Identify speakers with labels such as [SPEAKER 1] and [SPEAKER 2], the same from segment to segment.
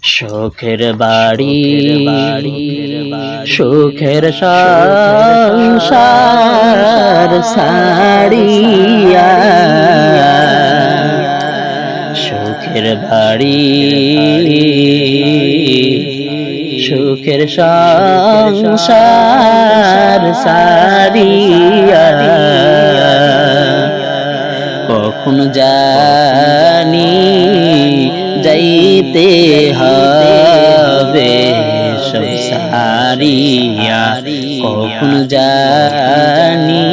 [SPEAKER 1] সুখের বাড়ি সুখের সংসার ছাড়িয়া সুখের বাড়ি সুখের সংসার ছাড়িয়া কখন জানি যাইতে হবে সংসারিয়া কখন জানি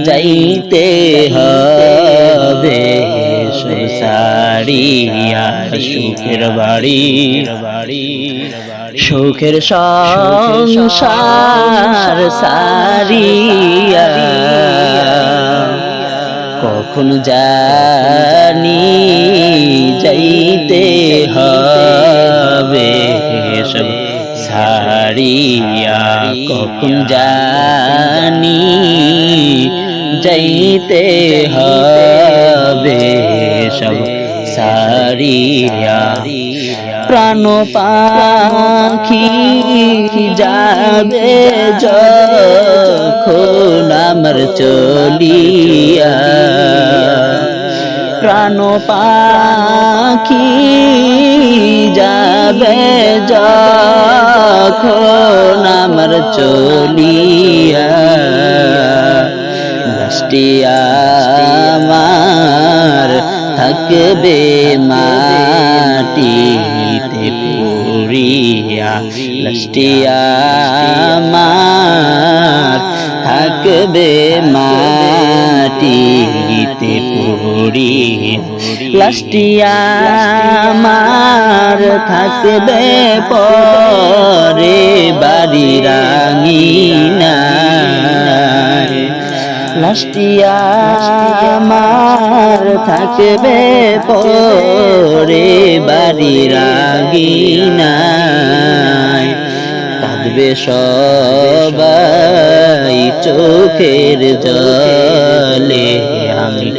[SPEAKER 1] যাইতে হবে সংসারিয়া সুখের বাড়ি সুখের সংসার সারিয়া কখন জানি যাইতে হবে সব ছাড়িয়া কখন জানি যাইতে হবে সব ছাড়িয়া প্রাণ পাখি যাবে যখন আমার চলিয়া প্রাণ পাখি যাবে যখন আমার চলিয়া লাস্টে আমার থাকবে মাটিতে পুরিয়া লাস্টে আমার থাকবে মাটিতে পুরিয়া লাস্টে আমার থাকবে পরে বাড়ি রাঙিনা লাস্টে আমার থাকবে পরে বাড়ি রাঙিনায় কাঁদবে সবাই চোখের জলে আমি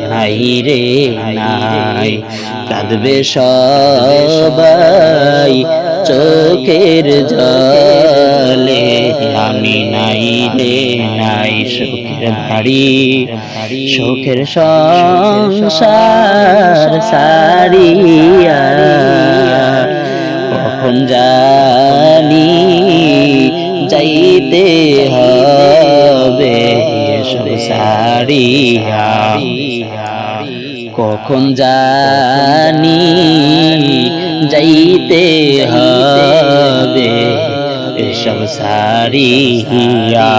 [SPEAKER 1] নাই রে নাই কাঁদবে সবাই চোখের জলে আমি নাই রে নাই সুখের বাড়ি সুখের সংসার সারিয়া কখন জানি যাইতে হবে সংসারিয়া কখন জানি যাইতে হবে সব সারিয়া।